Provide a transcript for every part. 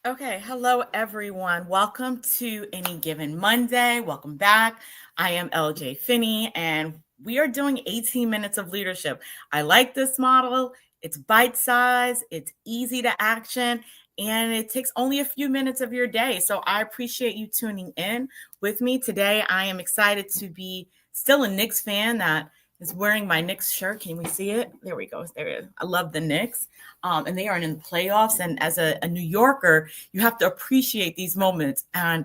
Okay, hello everyone. Welcome to Any Given Monday. Welcome back. I am LJ Finney, and we are doing 18 minutes of leadership. I like this model. It's bite size, it's easy to action, and it takes only a few minutes of your day. So I appreciate you tuning in with me today. I am excited to be still a Knicks fan that is wearing my Knicks shirt. Can we see it? There we go. There it is. I love the Knicks. And they are in the playoffs. And as a New Yorker, you have to appreciate these moments. And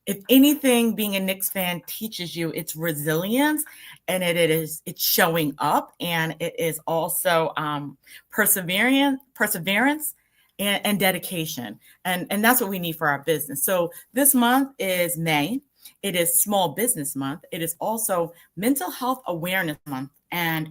if anything, being a Knicks fan teaches you its resilience, and it's showing up, and it is also perseverance, and dedication, and that's what we need for our business. So this month is May. It is Small Business Month. It is also Mental Health Awareness Month, and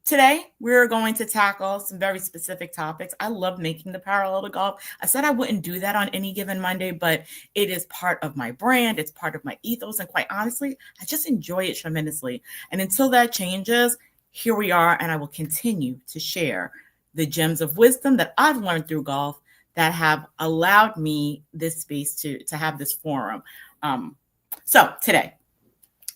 today, we're going to tackle some very specific topics. I love making the parallel to golf. I said I wouldn't do that on any given Monday, but it is part of my brand. It's part of my ethos. And quite honestly, I just enjoy it tremendously. And until that changes, here we are. And I will continue to share the gems of wisdom that I've learned through golf that have allowed me this space to have this forum. So today,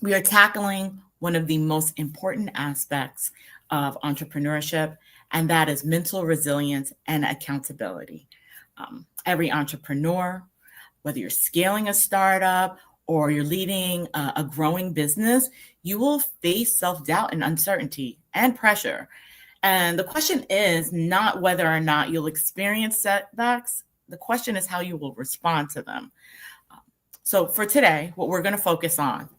we are tackling one of the most important aspects of entrepreneurship, and that is mental resilience and accountability. Every entrepreneur, whether you're scaling a startup or you're leading a growing business, you will face self-doubt and uncertainty and pressure. And the question is not whether or not you'll experience setbacks. The question is how you will respond to them. So for today, what we're going to focus on,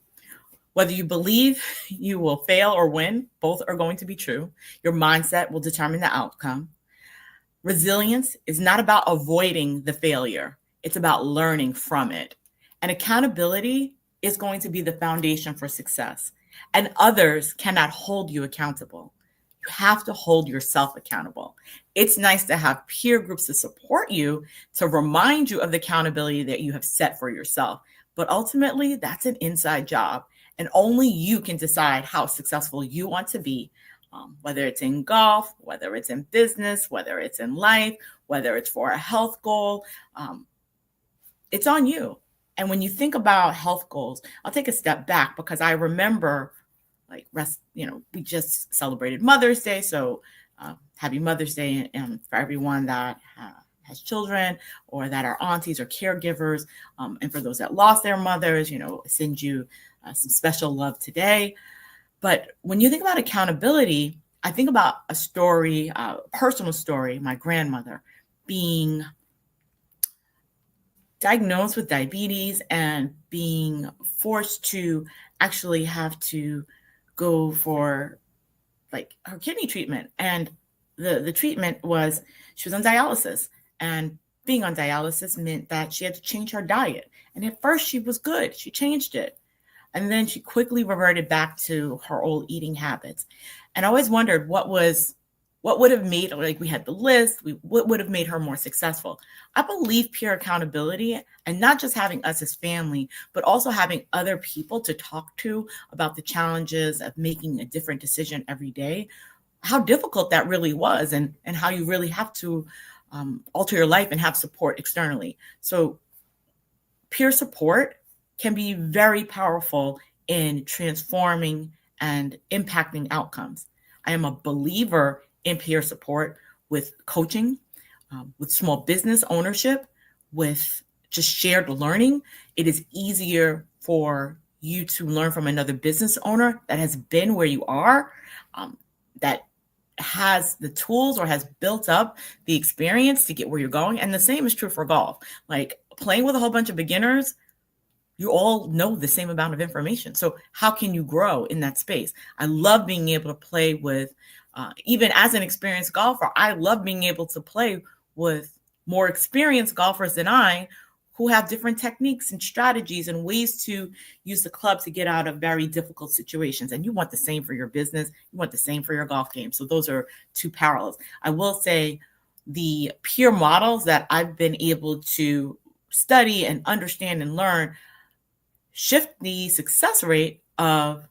whether you believe you will fail or win, both are going to be true. Your mindset will determine the outcome. Resilience is not about avoiding the failure. It's about learning from it. And accountability is going to be the foundation for success. And others cannot hold you accountable. You have to hold yourself accountable. It's nice to have peer groups to support you, to remind you of the accountability that you have set for yourself. But ultimately, that's an inside job. And only you can decide how successful you want to be, whether it's in golf, whether it's in business, whether it's in life, whether it's for a health goal. It's on you. And when you think about health goals, I'll take a step back because I remember we just celebrated Mother's Day. So happy Mother's Day for everyone that has children or that are aunties or caregivers. And for those that lost their mothers, send you some special love today. But when you think about accountability, I think about a story, a personal story, my grandmother being diagnosed with diabetes and being forced to actually have to go for her kidney treatment. And the treatment was, she was on dialysis, and being on dialysis meant that she had to change her diet. And at first she was good. She changed it. And then she quickly reverted back to her old eating habits. And I always wondered what would have made, we had the list, what would have made her more successful. I believe peer accountability, and not just having us as family, but also having other people to talk to about the challenges of making a different decision every day, how difficult that really was, and how you really have to alter your life and have support externally. So peer support can be very powerful in transforming and impacting outcomes. I am a believer in peer support with coaching, with small business ownership, with just shared learning. It is easier for you to learn from another business owner that has been where you are, that has the tools or has built up the experience to get where you're going. And the same is true for golf. Like playing with a whole bunch of beginners, you all know the same amount of information. So how can you grow in that space? I love being able to play with, even as an experienced golfer, I love being able to play with more experienced golfers than I, who have different techniques and strategies and ways to use the club to get out of very difficult situations. And you want the same for your business. You want the same for your golf game. So those are two parallels. I will say the peer models that I've been able to study and understand and learn shift the success rate of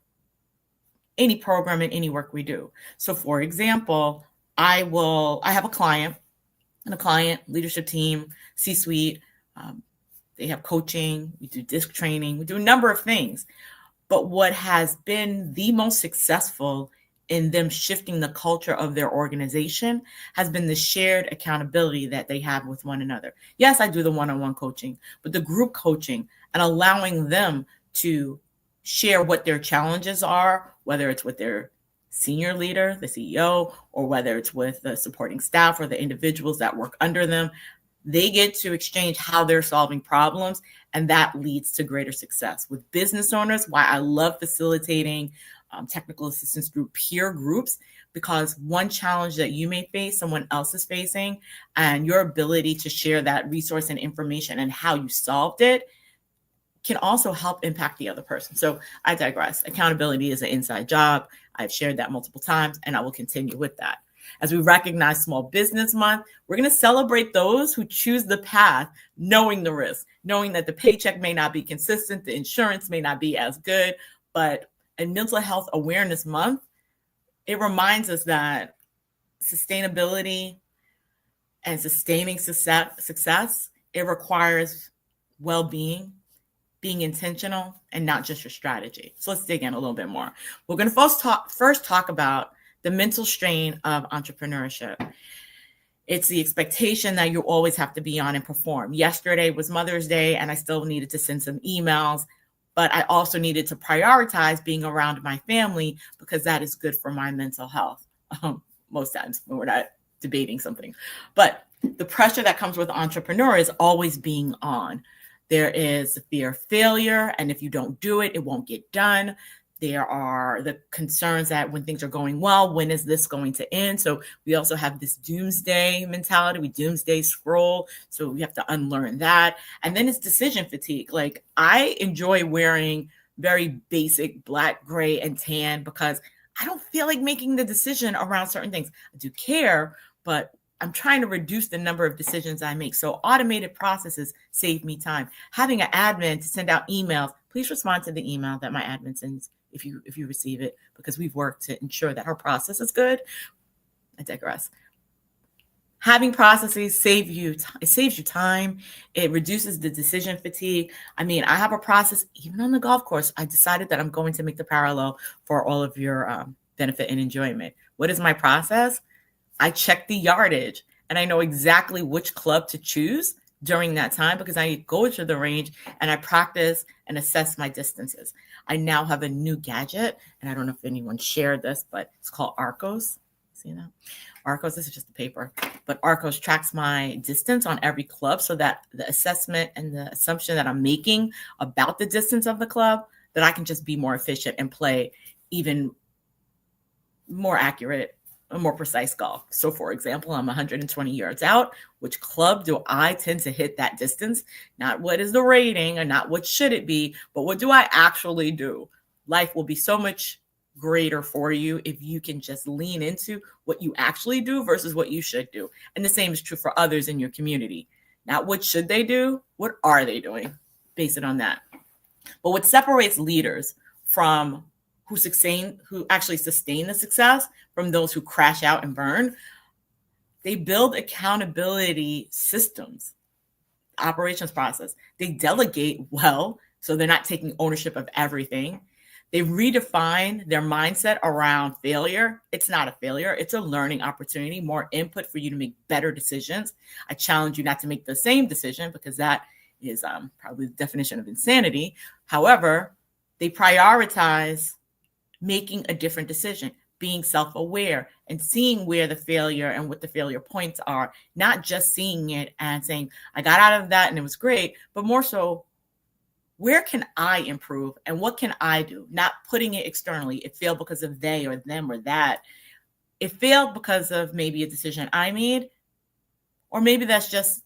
any program and any work we do. So for example, I have a client and a client, leadership team, C-suite. Um, they have coaching, we do disc training, we do a number of things. But what has been the most successful in them shifting the culture of their organization has been the shared accountability that they have with one another. Yes, I do the one-on-one coaching, but the group coaching and allowing them to share what their challenges are, whether it's with their senior leader, the CEO, or whether it's with the supporting staff or the individuals that work under them. They get to exchange how they're solving problems, and that leads to greater success. With business owners, why I love facilitating technical assistance through peer groups, because one challenge that you may face, someone else is facing, and your ability to share that resource and information and how you solved it can also help impact the other person. So I digress. Accountability is an inside job. I've shared that multiple times, and I will continue with that. As we recognize Small Business Month, we're going to celebrate those who choose the path, knowing the risk, knowing that the paycheck may not be consistent, the insurance may not be as good, but in Mental Health Awareness Month, it reminds us that sustainability and sustaining success, it requires well-being, being intentional, and not just your strategy. So let's dig in a little bit more. We're going to first talk about the mental strain of entrepreneurship. It's the expectation that you always have to be on and perform. Yesterday was Mother's Day, and I still needed to send some emails, but I also needed to prioritize being around my family because that is good for my mental health. Most times when we're not debating something. But the pressure that comes with an entrepreneur is always being on. There is the fear of failure, and if you don't do it, it won't get done. There are the concerns that when things are going well, when is this going to end? So we also have this doomsday mentality. We doomsday scroll. So we have to unlearn that. And then it's decision fatigue. Like, I enjoy wearing very basic black, gray, and tan because I don't feel like making the decision around certain things. I do care, but I'm trying to reduce the number of decisions I make. So automated processes save me time. Having an admin to send out emails, please respond to the email that my admin sends if you receive it, because we've worked to ensure that our process is good. I digress. Having processes saves you time. It reduces the decision fatigue. I mean, I have a process, even on the golf course. I decided that I'm going to make the parallel for all of your benefit and enjoyment. What is my process? I check the yardage, and I know exactly which club to choose during that time because I go to the range and I practice and assess my distances. I now have a new gadget, and I don't know if anyone shared this, but it's called Arcos. See that? Arcos, this is just a paper, but Arcos tracks my distance on every club so that the assessment and the assumption that I'm making about the distance of the club, that I can just be more efficient and play even more accurate, a more precise golf. So for example, I'm 120 yards out. Which club do I tend to hit that distance? Not what is the rating and not what should it be, but what do I actually do? Life will be so much greater for you if you can just lean into what you actually do versus what you should do. And the same is true for others in your community. Not what should they do, what are they doing? Base it on that. But what separates leaders from who actually sustain the success from those who crash out and burn, they build accountability systems, operations process. They delegate well, so they're not taking ownership of everything. They redefine their mindset around failure. It's not a failure. It's a learning opportunity, more input for you to make better decisions. I challenge you not to make the same decision because that is probably the definition of insanity. However, they prioritize making a different decision, being self-aware and seeing where the failure and what the failure points are, not just seeing it and saying, I got out of that and it was great, but more so, where can I improve and what can I do? Not putting it externally. It failed because of they or them or that. It failed because of maybe a decision I made, or maybe that's just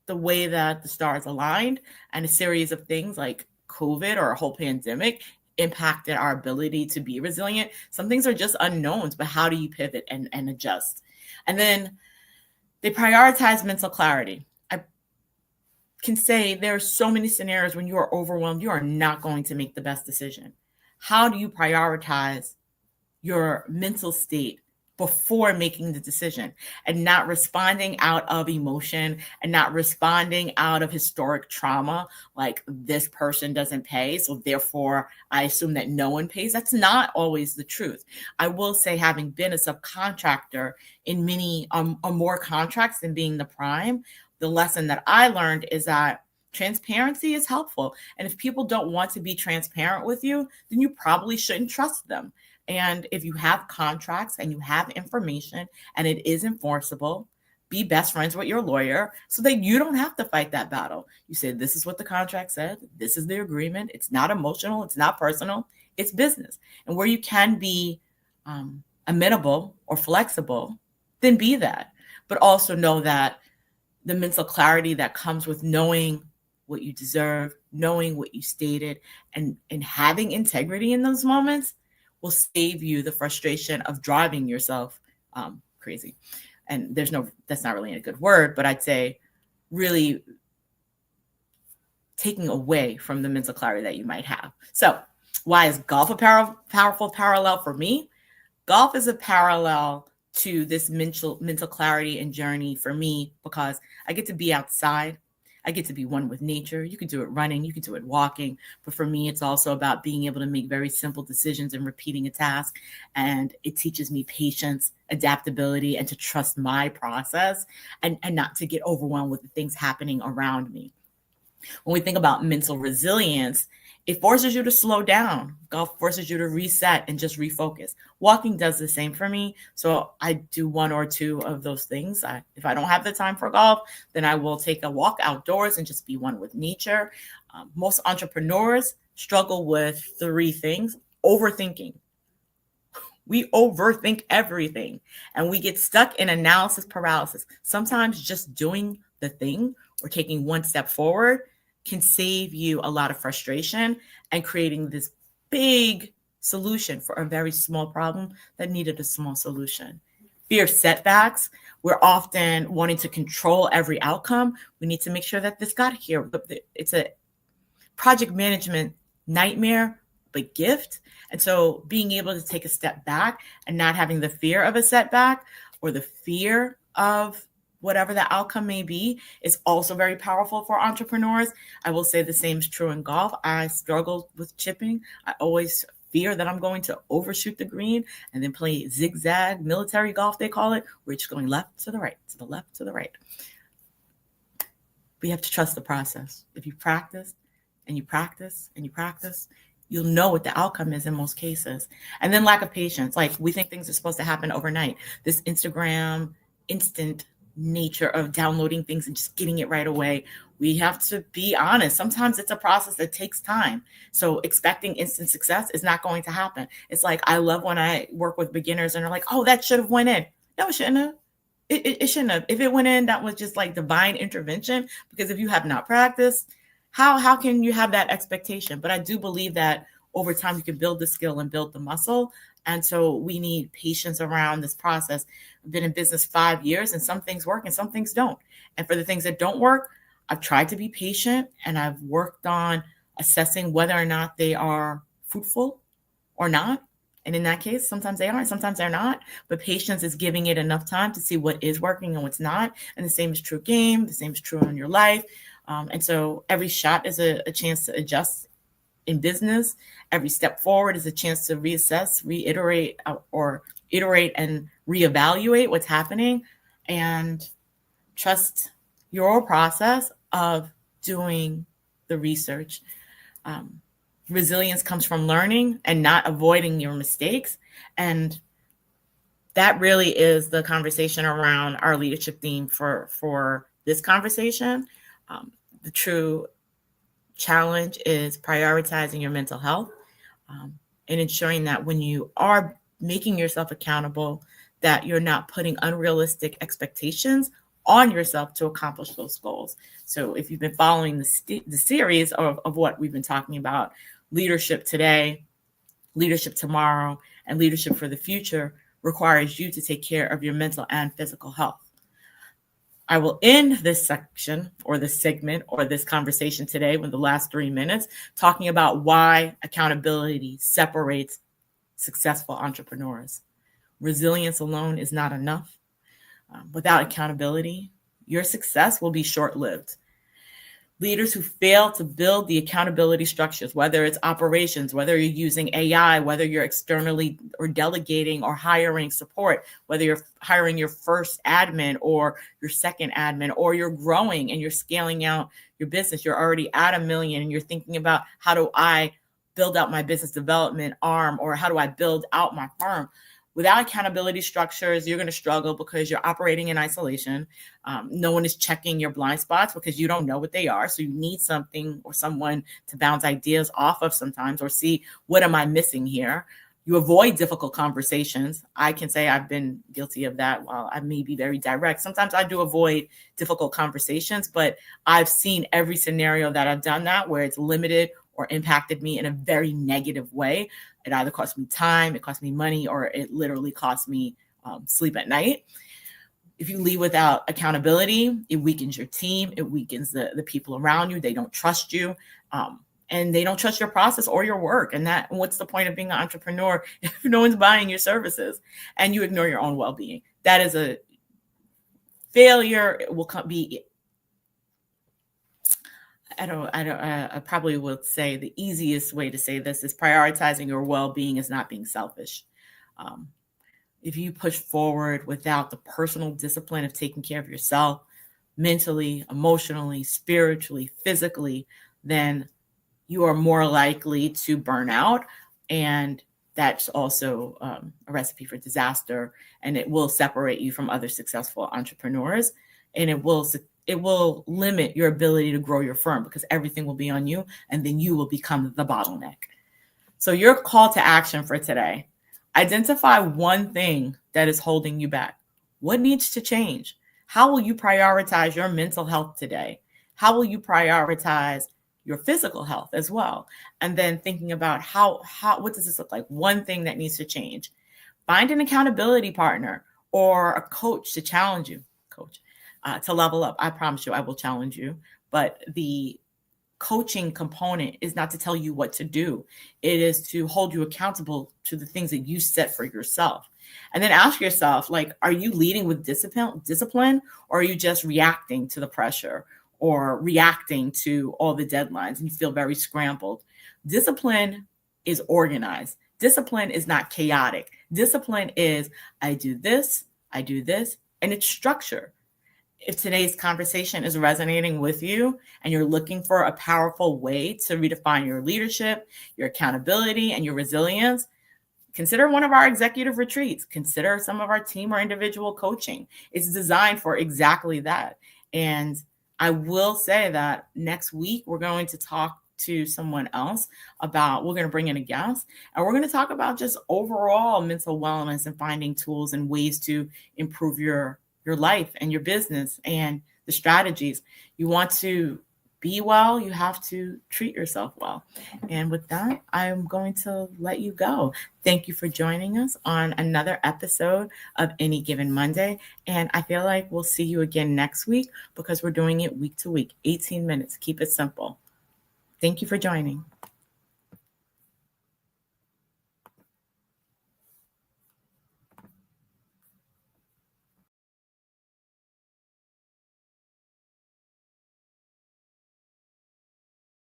the way that the stars aligned and a series of things like COVID or a whole pandemic impacted our ability to be resilient. Some things are just unknowns, but how do you pivot and adjust? And then they prioritize mental clarity. I can say there are so many scenarios when you are overwhelmed, you are not going to make the best decision. How do you prioritize your mental state before making the decision, and not responding out of emotion and not responding out of historic trauma, like this person doesn't pay, so therefore I assume that no one pays. That's not always the truth. I will say, having been a subcontractor in many or more contracts than being the prime, the lesson that I learned is that transparency is helpful. And if people don't want to be transparent with you, then you probably shouldn't trust them. And if you have contracts and you have information and it is enforceable, be best friends with your lawyer so that you don't have to fight that battle. You say, this is what the contract said. This is the agreement. It's not emotional. It's not personal. It's business. And where you can be amenable or flexible, then be that. But also know that the mental clarity that comes with knowing what you deserve, knowing what you stated, and having integrity in those moments will save you the frustration of driving yourself crazy. And that's not really a good word, but I'd say really taking away from the mental clarity that you might have. So why is golf a powerful parallel for me? Golf is a parallel to this mental clarity and journey for me because I get to be outside. I get to be one with nature. You can do it running, you can do it walking. But for me, it's also about being able to make very simple decisions and repeating a task. And it teaches me patience, adaptability, and to trust my process and not to get overwhelmed with the things happening around me. When we think about mental resilience, it forces you to slow down. Golf forces you to reset and just refocus. Walking does the same for me. So I do one or two of those things. If I don't have the time for golf, then I will take a walk outdoors and just be one with nature. Most entrepreneurs struggle with three things. Overthinking. We overthink everything and we get stuck in analysis paralysis. Sometimes just doing the thing or taking one step forward can save you a lot of frustration and creating this big solution for a very small problem that needed a small solution. Fear of setbacks. We're often wanting to control every outcome. We need to make sure that this got here. It's a project management nightmare, but gift. And so being able to take a step back and not having the fear of a setback or the fear of whatever the outcome may be is also very powerful for entrepreneurs. I will say the same is true in golf. I struggle with chipping. I always fear that I'm going to overshoot the green and then play zigzag military golf, they call it. We're just going left to the right, to the left, to the right. We have to trust the process. If you practice and you practice and you practice, you'll know what the outcome is in most cases. And then lack of patience. Like we think things are supposed to happen overnight. This Instagram instant nature of downloading things and just getting it right away. We have to be honest. Sometimes it's a process that takes time. So expecting instant success is not going to happen. It's like, I love when I work with beginners and they're like, oh, that should have went in. No, it shouldn't have. It shouldn't have. If it went in, that was just like divine intervention, because if you have not practiced, how can you have that expectation? But I do believe that over time you can build the skill and build the muscle. And so we need patience around this process. I've been in business 5 years and some things work and some things don't. And for the things that don't work, I've tried to be patient and I've worked on assessing whether or not they are fruitful or not. And in that case, sometimes they are, sometimes they're not. But patience is giving it enough time to see what is working and what's not. And the same is true game. The same is true in your life. And so every shot is a chance to adjust in business. Every step forward is a chance to reassess, reiterate, or iterate and reevaluate what's happening, and trust your process of doing the research. Resilience comes from learning and not avoiding your mistakes. And that really is the conversation around our leadership theme for this conversation. The true challenge is prioritizing your mental health and ensuring that when you are making yourself accountable, that you're not putting unrealistic expectations on yourself to accomplish those goals. So if you've been following the series of what we've been talking about, leadership today, leadership tomorrow, and leadership for the future requires you to take care of your mental and physical health. I will end this section or this segment or this conversation today with the last 3 minutes talking about why accountability separates successful entrepreneurs. Resilience alone is not enough. Without accountability, your success will be short-lived. Leaders who fail to build the accountability structures, whether it's operations, whether you're using AI, whether you're externally or delegating or hiring support, whether you're hiring your first admin or your second admin, or you're growing and you're scaling out your business, you're already at 1 million and you're thinking about, how do I build out my business development arm, or how do I build out my firm? Without accountability structures, you're going to struggle because you're operating in isolation. No one is checking your blind spots because you don't know what they are. So you need something or someone to bounce ideas off of sometimes, or see, what am I missing here? You avoid difficult conversations. I can say I've been guilty of that. While I may be very direct, sometimes I do avoid difficult conversations, but I've seen every scenario that I've done that, where it's limited or impacted me in a very negative way. It either cost me time, it cost me money, or it literally cost me sleep at night. If you leave without accountability, it weakens your team. It weakens the people around you. They don't trust you. And they don't trust your process or your work. And what's the point of being an entrepreneur if no one's buying your services and you ignore your own well-being? That is a failure. It will be, I probably would say the easiest way to say this is prioritizing your well-being is not being selfish. If you push forward without the personal discipline of taking care of yourself, mentally, emotionally, spiritually, physically, then you are more likely to burn out. And that's also a recipe for disaster. And it will separate you from other successful entrepreneurs. And it will limit your ability to grow your firm, because everything will be on you, and then you will become the bottleneck. So your call to action for today: identify one thing that is holding you back. What needs to change? How will you prioritize your mental health today? How will you prioritize your physical health as well? And then thinking about what does this look like? One thing that needs to change. Find an accountability partner or a coach to challenge you, to level up. I promise you, I will challenge you. But the coaching component is not to tell you what to do. It is to hold you accountable to the things that you set for yourself. And then ask yourself, are you leading with discipline, or are you just reacting to the pressure or reacting to all the deadlines and you feel very scrambled? Discipline is organized. Discipline is not chaotic. Discipline is, I do this, and it's structure. If today's conversation is resonating with you and you're looking for a powerful way to redefine your leadership, your accountability, and your resilience, consider one of our executive retreats. Consider some of our team or individual coaching. It's designed for exactly that. And I will say that next week, we're going to talk to someone else we're going to bring in a guest, and we're going to talk about just overall mental wellness and finding tools and ways to improve your life and your business and the strategies. You want to be well, you have to treat yourself well. And with that, I'm going to let you go. Thank you for joining us on another episode of Any Given Monday. And I feel like we'll see you again next week, because we're doing it week to week, 18 minutes. Keep it simple. Thank you for joining.